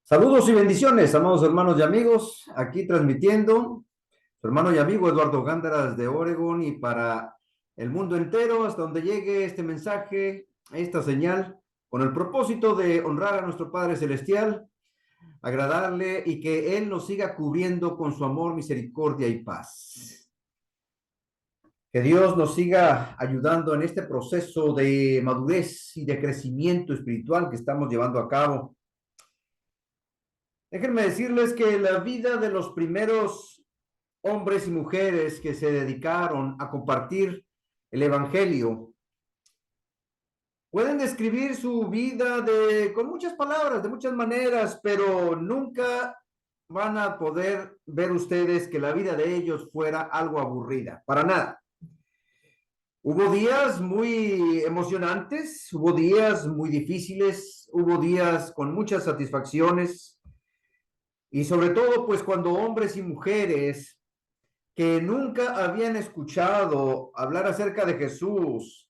Saludos y bendiciones, amados hermanos y amigos, aquí transmitiendo su hermano y amigo Eduardo Gándaras de Oregon y para el mundo entero, hasta donde llegue este mensaje, esta señal, con el propósito de honrar a nuestro Padre Celestial, agradarle y que Él nos siga cubriendo con su amor, misericordia y paz. Que Dios nos siga ayudando en este proceso de madurez y de crecimiento espiritual que estamos llevando a cabo. Déjenme decirles que la vida de los primeros hombres y mujeres que se dedicaron a compartir el Evangelio pueden describir su vida con muchas palabras, de muchas maneras, pero nunca van a poder ver ustedes que la vida de ellos fuera algo aburrida, para nada. Hubo días muy emocionantes, hubo días muy difíciles, hubo días con muchas satisfacciones, y sobre todo, pues cuando hombres y mujeres que nunca habían escuchado hablar acerca de Jesús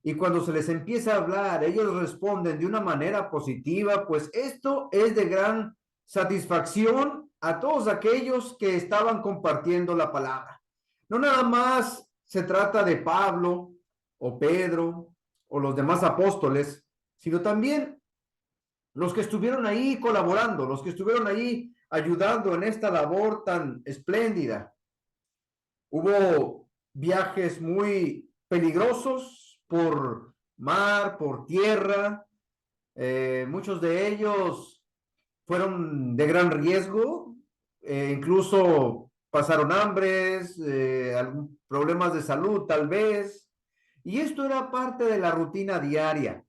y cuando se les empieza a hablar, ellos responden de una manera positiva, pues esto es de gran satisfacción a todos aquellos que estaban compartiendo la palabra. No nada más se trata de Pablo o Pedro o los demás apóstoles, sino también los que estuvieron ahí colaborando, los que estuvieron ahí ayudando en esta labor tan espléndida. Hubo viajes muy peligrosos por mar, por tierra. Muchos de ellos fueron de gran riesgo, incluso pasaron hambres, problemas de salud tal vez. Y esto era parte de la rutina diaria.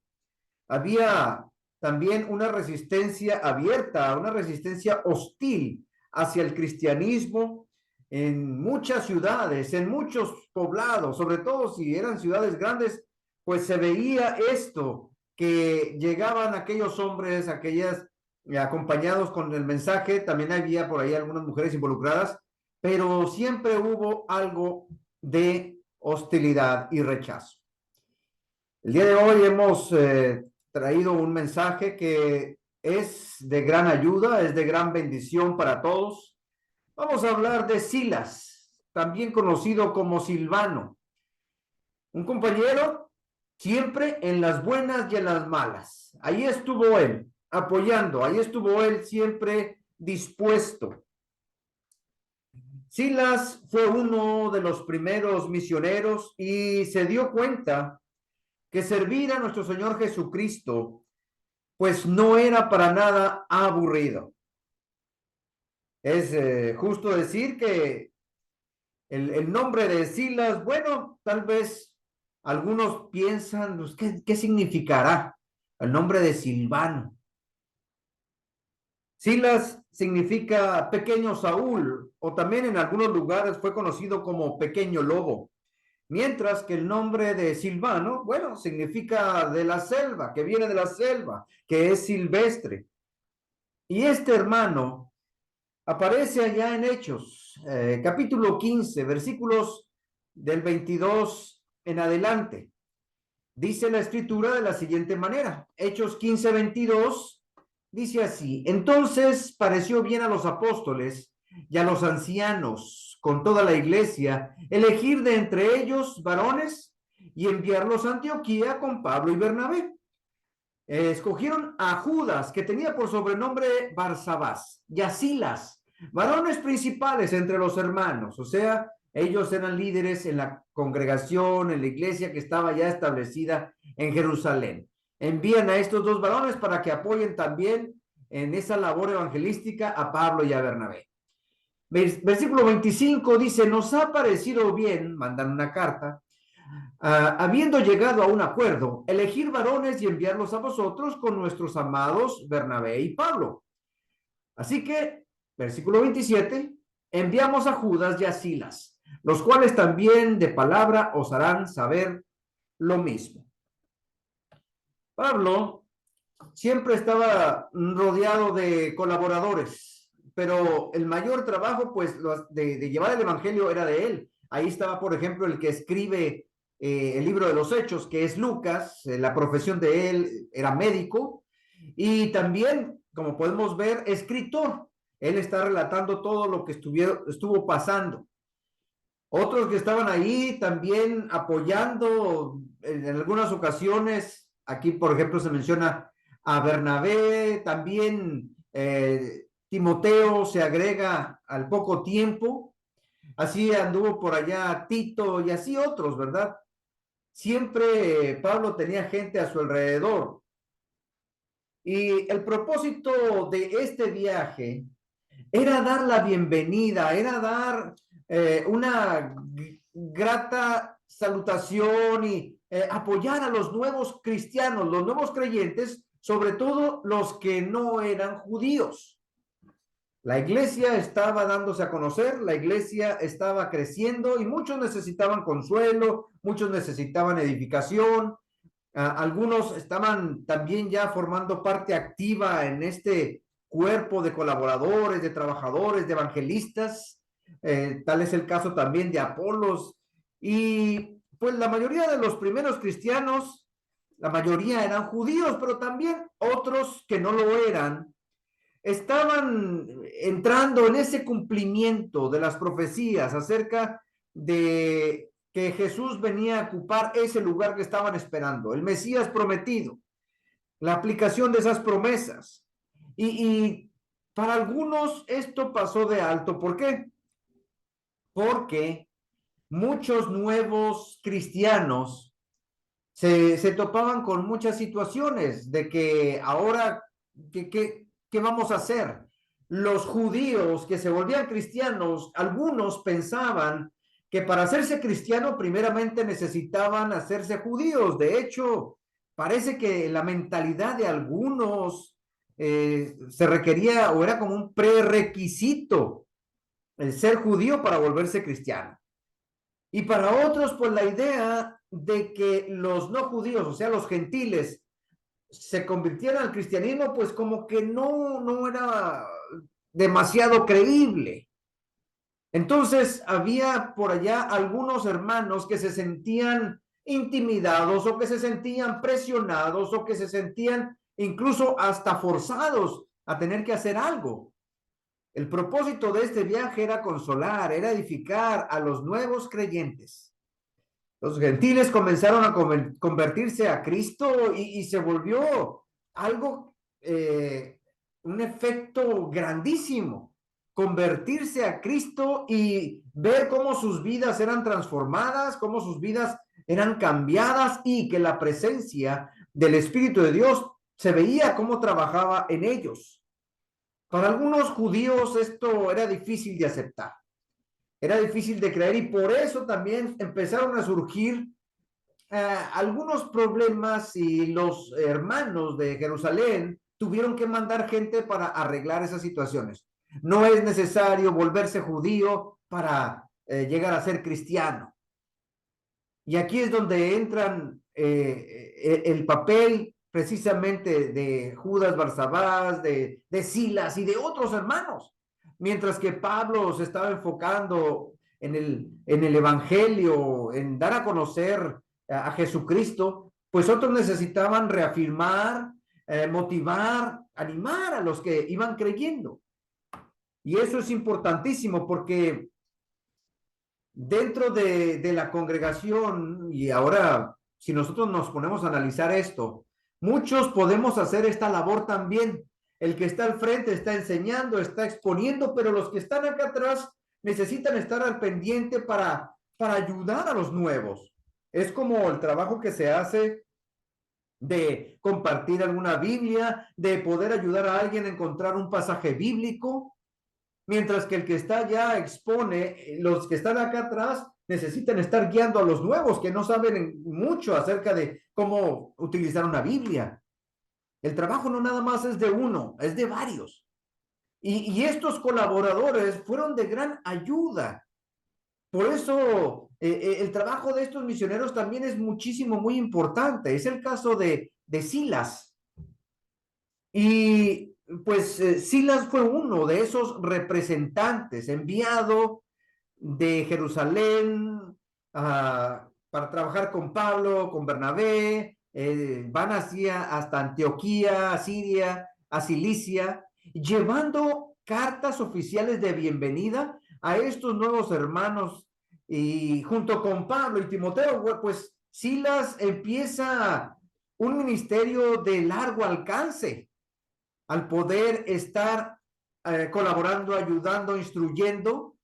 Había también una resistencia abierta, una resistencia hostil hacia el cristianismo en muchas ciudades, en muchos poblados, sobre todo si eran ciudades grandes, pues se veía esto, que llegaban aquellos hombres, aquellas acompañados con el mensaje, también había por ahí algunas mujeres involucradas, pero siempre hubo algo de hostilidad y rechazo. El día de hoy hemos traído un mensaje que es de gran ayuda, es de gran bendición para todos. Vamos a hablar de Silas, también conocido como Silvano, un compañero siempre en las buenas y en las malas. Ahí estuvo él, apoyando, ahí estuvo él siempre dispuesto. Silas fue uno de los primeros misioneros y se dio cuenta que servir a nuestro Señor Jesucristo pues no era para nada aburrido. Es justo decir que el nombre de Silas, bueno, tal vez algunos piensan, pues, ¿qué significará el nombre de Silvano? Silas significa pequeño Saúl, o también en algunos lugares fue conocido como pequeño lobo, mientras que el nombre de Silvano, bueno, significa de la selva, que viene de la selva, que es silvestre. Y este hermano aparece allá en Hechos, capítulo 15, versículos del 22 en adelante. Dice la escritura de la siguiente manera, Hechos 15, 22, dice así: entonces pareció bien a los apóstoles y a los ancianos con toda la iglesia elegir de entre ellos varones y enviarlos a Antioquía con Pablo y Bernabé. Escogieron a Judas, que tenía por sobrenombre Barsabás, y a Silas, varones principales entre los hermanos, o sea, ellos eran líderes en la congregación, en la iglesia que estaba ya establecida en Jerusalén. Envían a estos dos varones para que apoyen también en esa labor evangelística a Pablo y a Bernabé. Versículo 25 dice, nos ha parecido bien, mandan una carta, habiendo llegado a un acuerdo, elegir varones y enviarlos a vosotros con nuestros amados Bernabé y Pablo. Así que, versículo 27, enviamos a Judas y a Silas, los cuales también de palabra os harán saber lo mismo. Pablo siempre estaba rodeado de colaboradores, pero el mayor trabajo, pues, de llevar el evangelio era de él. Ahí estaba, por ejemplo, el que escribe el libro de los Hechos, que es Lucas. La profesión de él era médico, y también como podemos ver, escritor. Él está relatando todo lo que estuvo pasando. Otros que estaban ahí también apoyando en algunas ocasiones, aquí por ejemplo se menciona a Bernabé, también Timoteo se agrega al poco tiempo, así anduvo por allá Tito y así otros, ¿verdad? Siempre Pablo tenía gente a su alrededor. Y el propósito de este viaje era dar la bienvenida, era dar una grata salutación y apoyar a los nuevos cristianos, los nuevos creyentes, sobre todo los que no eran judíos. La iglesia estaba dándose a conocer, la iglesia estaba creciendo y muchos necesitaban consuelo, muchos necesitaban edificación, algunos estaban también ya formando parte activa en este cuerpo de colaboradores, de trabajadores, de evangelistas. Tal es el caso también de Apolos. Y pues la mayoría de los primeros cristianos, la mayoría eran judíos, pero también otros que no lo eran, estaban entrando en ese cumplimiento de las profecías acerca de que Jesús venía a ocupar ese lugar que estaban esperando, el Mesías prometido, la aplicación de esas promesas. Y para algunos esto pasó de alto. ¿Por qué? Porque muchos nuevos cristianos se topaban con muchas situaciones de que ahora, ¿qué vamos a hacer? Los judíos que se volvían cristianos, algunos pensaban que para hacerse cristiano primeramente necesitaban hacerse judíos. De hecho, parece que la mentalidad de algunos se requería o era como un prerequisito el ser judío para volverse cristiano. Y para otros, pues la idea de que los no judíos, o sea, los gentiles, se convirtieran al cristianismo, pues como que no era demasiado creíble. Entonces había por allá algunos hermanos que se sentían intimidados o que se sentían presionados o que se sentían incluso hasta forzados a tener que hacer algo. El propósito de este viaje era consolar, era edificar a los nuevos creyentes. Los gentiles comenzaron a convertirse a Cristo y se volvió algo, un efecto grandísimo. Convertirse a Cristo y ver cómo sus vidas eran transformadas, cómo sus vidas eran cambiadas y que la presencia del Espíritu de Dios se veía cómo trabajaba en ellos. Para algunos judíos esto era difícil de aceptar. Era difícil de creer y por eso también empezaron a surgir algunos problemas y los hermanos de Jerusalén tuvieron que mandar gente para arreglar esas situaciones. No es necesario volverse judío para llegar a ser cristiano. Y aquí es donde entran el papel precisamente de Judas Barsabás, de Silas y de otros hermanos. Mientras que Pablo se estaba enfocando en el Evangelio, en dar a conocer a Jesucristo, pues otros necesitaban reafirmar, motivar, animar a los que iban creyendo. Y eso es importantísimo porque dentro de la congregación, y ahora si nosotros nos ponemos a analizar esto, muchos podemos hacer esta labor también. El que está al frente está enseñando, está exponiendo, pero los que están acá atrás necesitan estar al pendiente para ayudar a los nuevos. Es como el trabajo que se hace de compartir alguna Biblia, de poder ayudar a alguien a encontrar un pasaje bíblico, mientras que el que está ya expone, los que están acá atrás necesitan estar guiando a los nuevos que no saben mucho acerca de cómo utilizar una Biblia. El trabajo no nada más es de uno, es de varios. Y estos colaboradores fueron de gran ayuda. Por eso el trabajo de estos misioneros también es muchísimo, muy importante. Es el caso de Silas. Y pues Silas fue uno de esos representantes enviado de Jerusalén para trabajar con Pablo, con Bernabé, van hacia hasta Antioquía, Siria, a Cilicia, llevando cartas oficiales de bienvenida a estos nuevos hermanos. Y junto con Pablo y Timoteo, pues Silas empieza un ministerio de largo alcance al poder estar colaborando, ayudando, instruyendo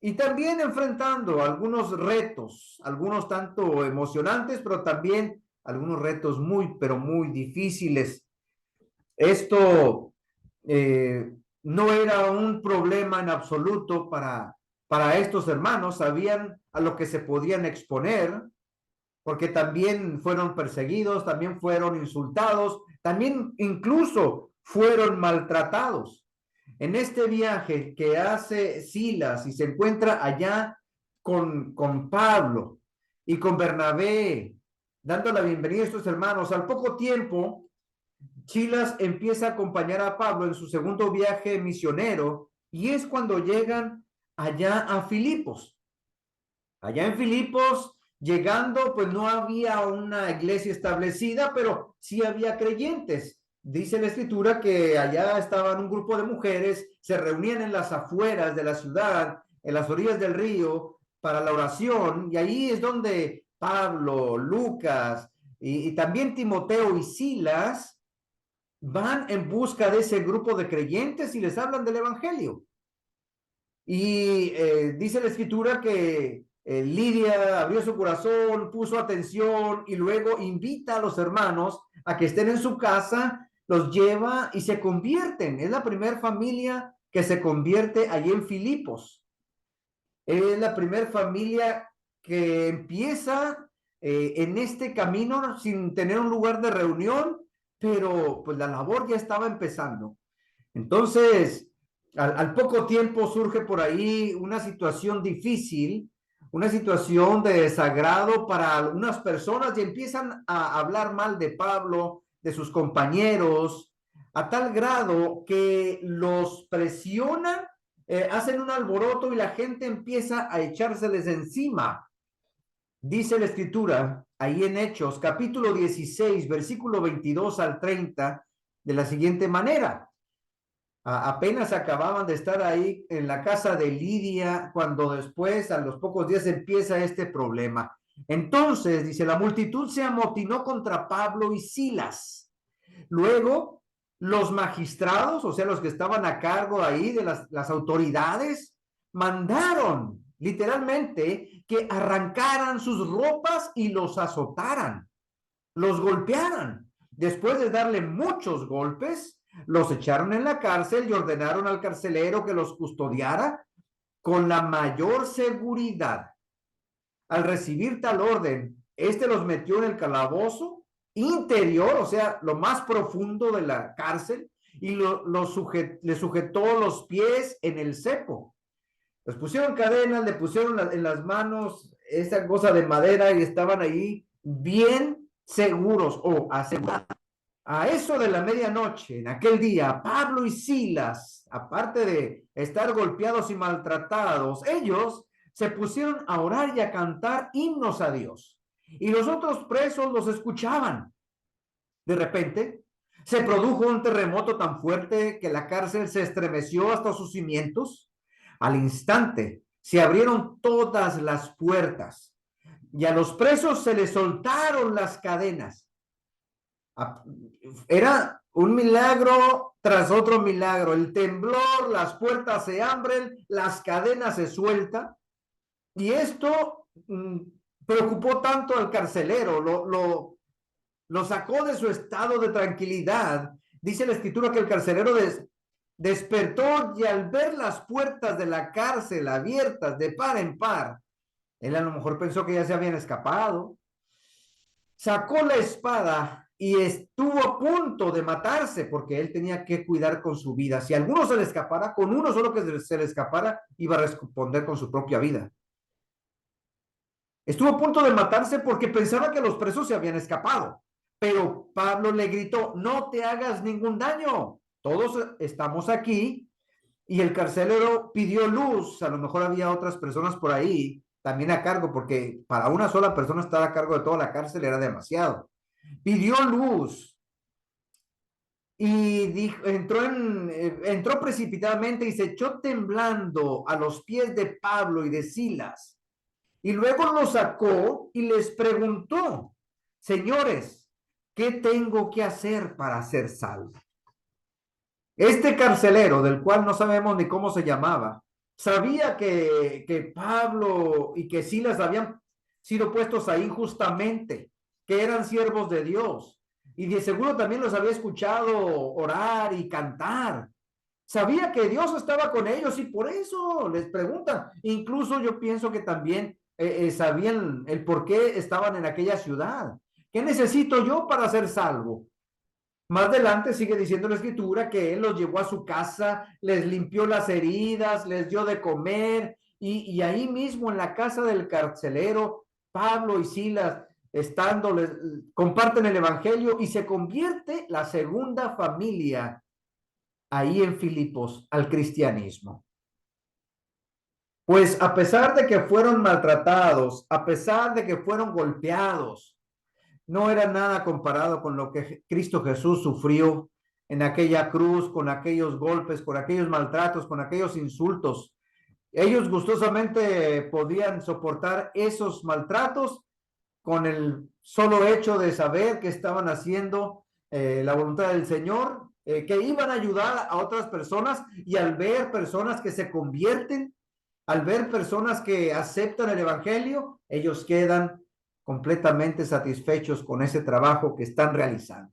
y también enfrentando algunos retos, algunos tanto emocionantes, pero también algunos retos muy, pero muy difíciles. Esto no era un problema en absoluto para estos hermanos, sabían a lo que se podían exponer, porque también fueron perseguidos, también fueron insultados, también incluso fueron maltratados. En este viaje que hace Silas y se encuentra allá con Pablo y con Bernabé, dando la bienvenida a estos hermanos, al poco tiempo, Silas empieza a acompañar a Pablo en su segundo viaje misionero y es cuando llegan allá a Filipos. Allá en Filipos, llegando, pues no había una iglesia establecida, pero sí había creyentes. Dice la escritura que allá estaban un grupo de mujeres, se reunían en las afueras de la ciudad, en las orillas del río, para la oración, y ahí es donde Pablo, Lucas y también Timoteo y Silas van en busca de ese grupo de creyentes y les hablan del evangelio. Y dice la escritura que Lidia abrió su corazón, puso atención y luego invita a los hermanos a que estén en su casa, los lleva y se convierten. Es la primera familia que se convierte allí en Filipos. Es la primera familia que empieza en este camino sin tener un lugar de reunión, pero pues la labor ya estaba empezando. Entonces, al poco tiempo surge por ahí una situación difícil, una situación de desagrado para algunas personas y empiezan a hablar mal de Pablo, de sus compañeros, a tal grado que los presionan, hacen un alboroto y la gente empieza a echárseles encima. Dice la escritura, ahí en Hechos, capítulo 16, versículo 22 al 30, de la siguiente manera. Apenas acababan de estar ahí en la casa de Lidia cuando después, a los pocos días, empieza este problema. Entonces, dice, la multitud se amotinó contra Pablo y Silas. Luego, los magistrados, o sea, los que estaban a cargo ahí de las autoridades, mandaron literalmente que arrancaran sus ropas y los azotaran, los golpearan. Después de darle muchos golpes, los echaron en la cárcel y ordenaron al carcelero que los custodiara con la mayor seguridad. Al recibir tal orden, este los metió en el calabozo interior, o sea, lo más profundo de la cárcel, y le sujetó los pies en el cepo. Les pusieron cadenas, le pusieron en las manos esa cosa de madera y estaban ahí bien seguros o asegurados. A eso de la medianoche, en aquel día, Pablo y Silas, aparte de estar golpeados y maltratados, ellos se pusieron a orar y a cantar himnos a Dios. Y los otros presos los escuchaban. De repente, se produjo un terremoto tan fuerte que la cárcel se estremeció hasta sus cimientos. Al instante, se abrieron todas las puertas y a los presos se les soltaron las cadenas. Era un milagro tras otro milagro. El temblor, las puertas se abren, las cadenas se sueltan. Y esto preocupó tanto al carcelero, lo sacó de su estado de tranquilidad. Dice la escritura que el carcelero despertó y al ver las puertas de la cárcel abiertas de par en par, él a lo mejor pensó que ya se habían escapado. Sacó la espada y estuvo a punto de matarse porque él tenía que cuidar con su vida. Si a alguno se le escapara, con uno solo que se le escapara, iba a responder con su propia vida. Estuvo a punto de matarse porque pensaba que los presos se habían escapado. Pero Pablo le gritó, no te hagas ningún daño. Todos estamos aquí. Y el carcelero pidió luz. A lo mejor había otras personas por ahí también a cargo, porque para una sola persona estar a cargo de toda la cárcel era demasiado. Pidió luz y dijo, entró precipitadamente y se echó temblando a los pies de Pablo y de Silas. Y luego los sacó y les preguntó, señores, ¿qué tengo que hacer para ser salvo? Este carcelero, del cual no sabemos ni cómo se llamaba, sabía que Pablo y que Silas habían sido puestos ahí justamente, que eran siervos de Dios. Y de seguro también los había escuchado orar y cantar. Sabía que Dios estaba con ellos y por eso les preguntan. Incluso yo pienso que también sabían el por qué estaban en aquella ciudad. ¿Qué necesito yo para ser salvo? Más adelante sigue diciendo la escritura que él los llevó a su casa, les limpió las heridas, les dio de comer y ahí mismo en la casa del carcelero, Pablo y Silas estando, comparten el evangelio y se convierte la segunda familia ahí en Filipos al cristianismo. Pues a pesar de que fueron maltratados, a pesar de que fueron golpeados, no era nada comparado con lo que Cristo Jesús sufrió en aquella cruz, con aquellos golpes, con aquellos maltratos, con aquellos insultos. Ellos gustosamente podían soportar esos maltratos con el solo hecho de saber que estaban haciendo la voluntad del Señor, que iban a ayudar a otras personas y al ver personas que se convierten, al ver personas que aceptan el Evangelio, ellos quedan completamente satisfechos con ese trabajo que están realizando.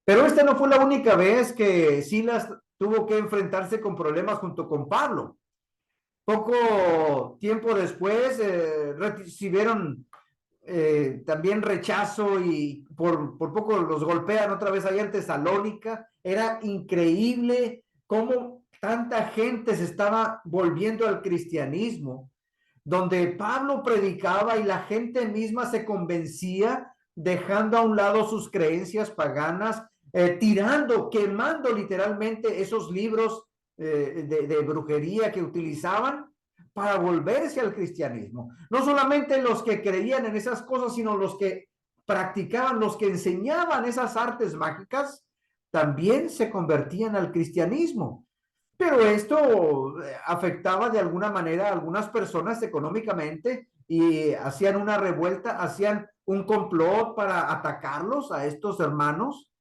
Pero esta no fue la única vez que Silas tuvo que enfrentarse con problemas junto con Pablo. Poco tiempo después recibieron también rechazo y por poco los golpean otra vez allá en Tesalónica. Era increíble cómo tanta gente se estaba volviendo al cristianismo, donde Pablo predicaba y la gente misma se convencía, dejando a un lado sus creencias paganas, tirando, quemando literalmente esos libros de brujería que utilizaban para volverse al cristianismo. No solamente los que creían en esas cosas, sino los que practicaban, los que enseñaban esas artes mágicas, también se convertían al cristianismo. Pero esto afectaba de alguna manera a algunas personas económicamente y hacían una revuelta, hacían un complot para atacarlos a estos hermanos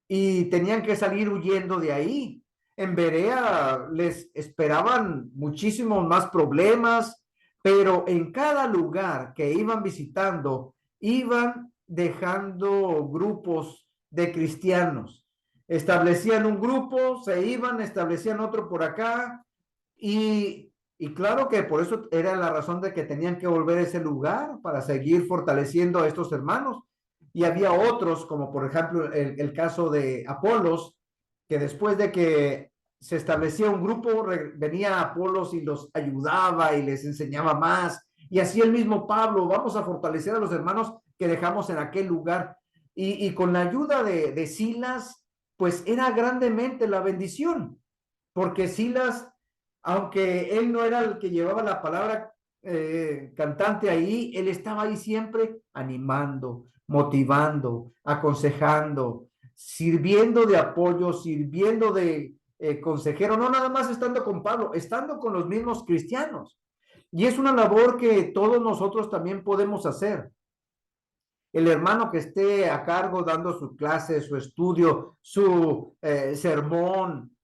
y tenían que salir huyendo de ahí. En Berea les esperaban muchísimos más problemas, pero en cada lugar que iban visitando, iban dejando grupos de cristianos. Establecían un grupo, se iban, establecían otro por acá y claro que por eso era la razón de que tenían que volver a ese lugar para seguir fortaleciendo a estos hermanos. Y había otros, como por ejemplo el caso de Apolos, que después de que se establecía un grupo, venía Apolos y los ayudaba y les enseñaba más. Y así el mismo Pablo, vamos a fortalecer a los hermanos que dejamos en aquel lugar. Y con la ayuda de Silas, pues era grandemente la bendición, porque Silas, aunque él no era el que llevaba la palabra cantante ahí, él estaba ahí siempre animando, motivando, aconsejando, sirviendo de apoyo, sirviendo de consejero, no nada más estando con Pablo, estando con los mismos cristianos. Y es una labor que todos nosotros también podemos hacer. El hermano que esté a cargo dando su clase, su estudio, su sermón,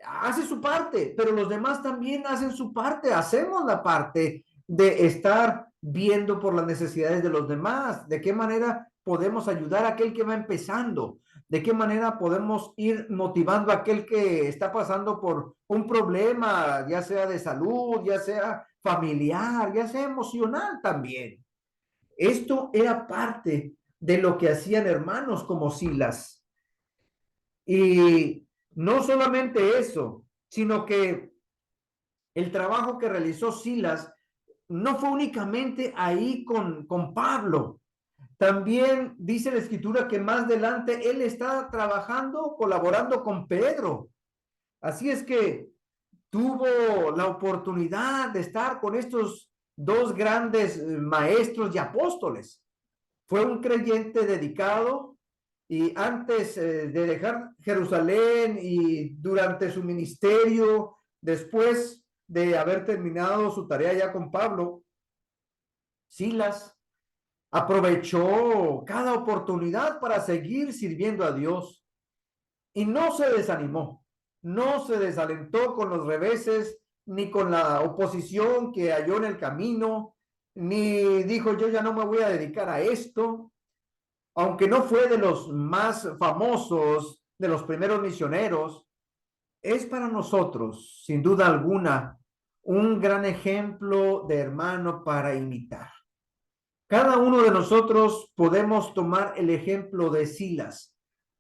hace su parte, pero los demás también hacen su parte, hacemos la parte de estar viendo por las necesidades de los demás, de qué manera podemos ayudar a aquel que va empezando, de qué manera podemos ir motivando a aquel que está pasando por un problema, ya sea de salud, ya sea familiar, ya sea emocional también. Esto era parte de lo que hacían hermanos como Silas. Y no solamente eso, sino que el trabajo que realizó Silas no fue únicamente ahí con Pablo. También dice la escritura que más adelante él está trabajando, colaborando con Pedro. Así es que tuvo la oportunidad de estar con estos dos grandes maestros y apóstoles. Fue un creyente dedicado, Y antes de dejar Jerusalén y durante su ministerio, después de haber terminado su tarea ya con Pablo, Silas aprovechó cada oportunidad para seguir sirviendo a Dios y no se desanimó, no se desalentó con los reveses ni con la oposición que halló en el camino, ni dijo yo ya no me voy a dedicar a esto, aunque no fue de los más famosos, de los primeros misioneros. Es para nosotros, sin duda alguna, un gran ejemplo de hermano para imitar. Cada uno de nosotros podemos tomar el ejemplo de Silas,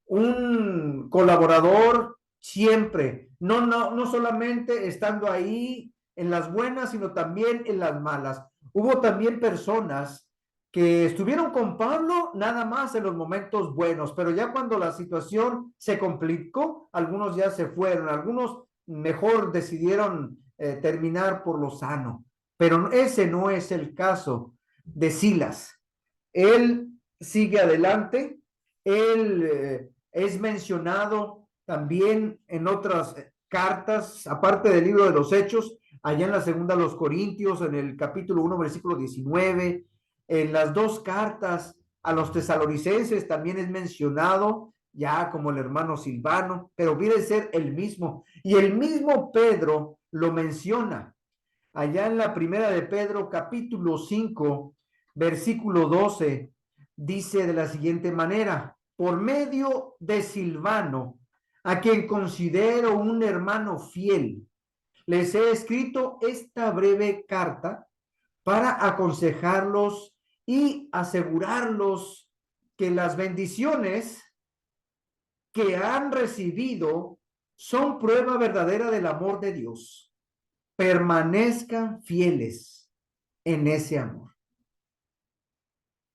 un colaborador siempre, no solamente estando ahí en las buenas, sino también en las malas. Hubo también personas que estuvieron con Pablo nada más en los momentos buenos, pero ya cuando la situación se complicó, algunos ya se fueron, algunos mejor decidieron terminar por lo sano, pero ese no es el caso de Silas. Él sigue adelante, él es mencionado también en otras cartas, aparte del libro de los Hechos, allá en la segunda de los Corintios, en el capítulo 1, versículo 19, en las dos cartas a los tesalonicenses también es mencionado, ya como el hermano Silvano, pero viene a ser el mismo. Y el mismo Pedro lo menciona allá en la primera de Pedro, capítulo 5, versículo 12, dice de la siguiente manera: por medio de Silvano, a quien considero un hermano fiel, les he escrito esta breve carta para aconsejarlos y asegurarlos que las bendiciones que han recibido son prueba verdadera del amor de Dios. Permanezcan fieles en ese amor.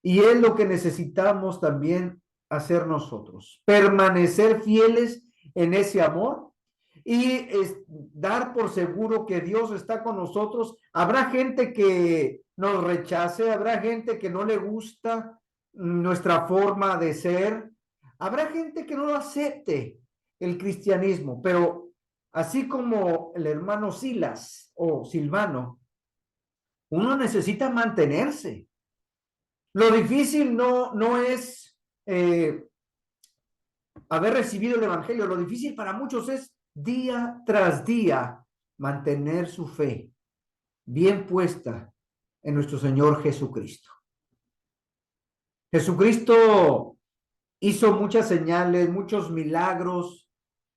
Y es lo que necesitamos también hacer nosotros, permanecer fieles en ese amor y dar por seguro que Dios está con nosotros. Habrá gente que nos rechace, habrá gente que no le gusta nuestra forma de ser, habrá gente que no lo acepte el cristianismo, pero así como el hermano Silas o Silvano, uno necesita mantenerse. Lo difícil no es haber recibido el Evangelio, lo difícil para muchos es día tras día mantener su fe bien puesta en nuestro Señor Jesucristo. Jesucristo hizo muchas señales, muchos milagros,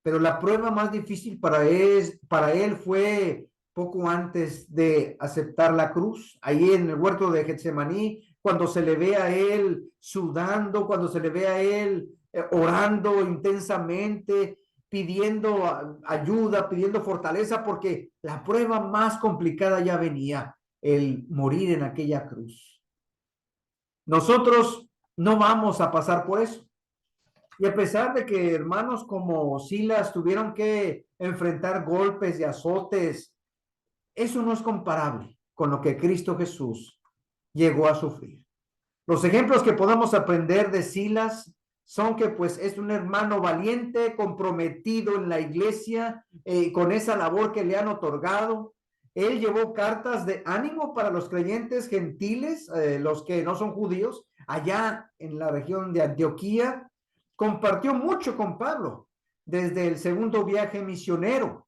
pero la prueba más difícil para él fue poco antes de aceptar la cruz, ahí en el huerto de Getsemaní, cuando se le ve a él sudando, cuando se le ve a él orando intensamente, pidiendo ayuda, pidiendo fortaleza, porque la prueba más complicada ya venía, el morir en aquella cruz. Nosotros no vamos a pasar por eso. Y a pesar de que hermanos como Silas tuvieron que enfrentar golpes y azotes, eso no es comparable con lo que Cristo Jesús llegó a sufrir. Los ejemplos que podemos aprender de Silas son que pues es un hermano valiente, comprometido en la iglesia, con esa labor que le han otorgado. Él llevó cartas de ánimo para los creyentes gentiles, los que no son judíos, allá en la región de Antioquía. Compartió mucho con Pablo desde el segundo viaje misionero.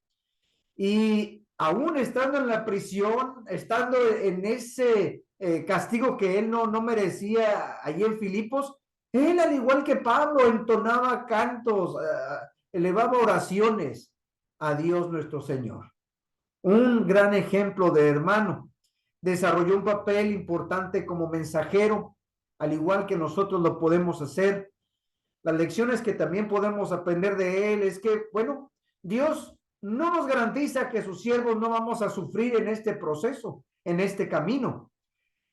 Y aún estando en la prisión, estando en ese castigo que él no merecía allí en Filipos, él, al igual que Pablo, entonaba cantos, elevaba oraciones a Dios nuestro Señor. Un gran ejemplo de hermano. Desarrolló un papel importante como mensajero, al igual que nosotros lo podemos hacer. Las lecciones que también podemos aprender de él es que, bueno, Dios no nos garantiza que sus siervos no vamos a sufrir en este proceso, en este camino.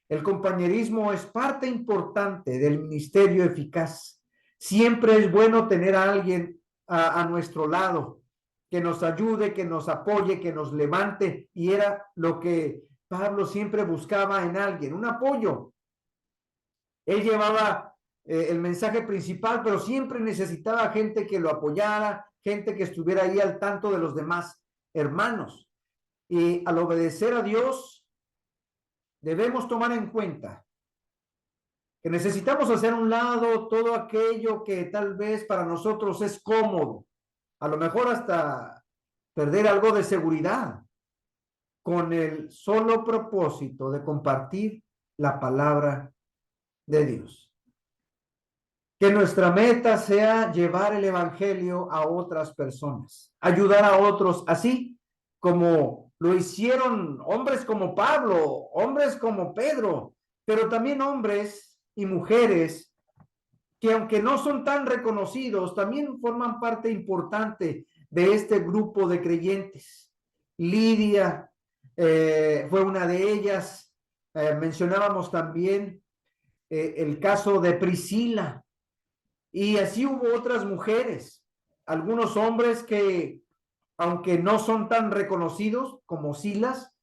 El compañerismo es parte importante del ministerio eficaz. Siempre es bueno tener a alguien a nuestro lado que nos ayude, que nos apoye, que nos levante, y era lo que Pablo siempre buscaba en alguien, un apoyo. Él llevaba el mensaje principal, pero siempre necesitaba gente que lo apoyara, gente que estuviera ahí al tanto de los demás hermanos. Y al obedecer a Dios, debemos tomar en cuenta que necesitamos hacer a un lado todo aquello que tal vez para nosotros es cómodo, a lo mejor hasta perder algo de seguridad, con el solo propósito de compartir la palabra de Dios. Que nuestra meta sea llevar el evangelio a otras personas, ayudar a otros, así como lo hicieron hombres como Pablo, hombres como Pedro, pero también hombres y mujeres que aunque no son tan reconocidos, también forman parte importante de este grupo de creyentes. Lidia fue una de ellas. Mencionábamos también el caso de Priscila, y así hubo otras mujeres, algunos hombres que, aunque no son tan reconocidos como Silas,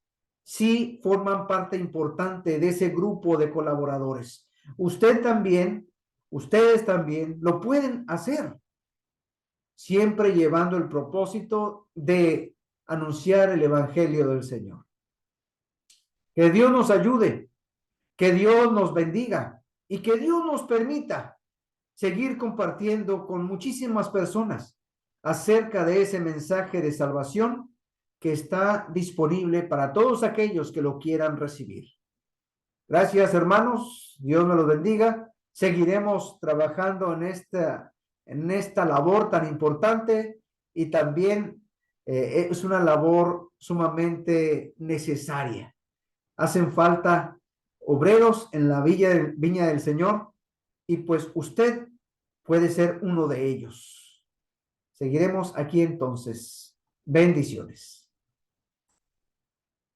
sí forman parte importante de ese grupo de colaboradores. Ustedes también lo pueden hacer, siempre llevando el propósito de anunciar el evangelio del Señor. Que Dios nos ayude, que Dios nos bendiga y que Dios nos permita seguir compartiendo con muchísimas personas acerca de ese mensaje de salvación que está disponible para todos aquellos que lo quieran recibir. Gracias, hermanos. Dios me los bendiga. Seguiremos trabajando en esta labor tan importante, y también es una labor sumamente necesaria. Hacen falta obreros en la viña del Señor, y pues usted puede ser uno de ellos. Seguiremos aquí entonces. Bendiciones.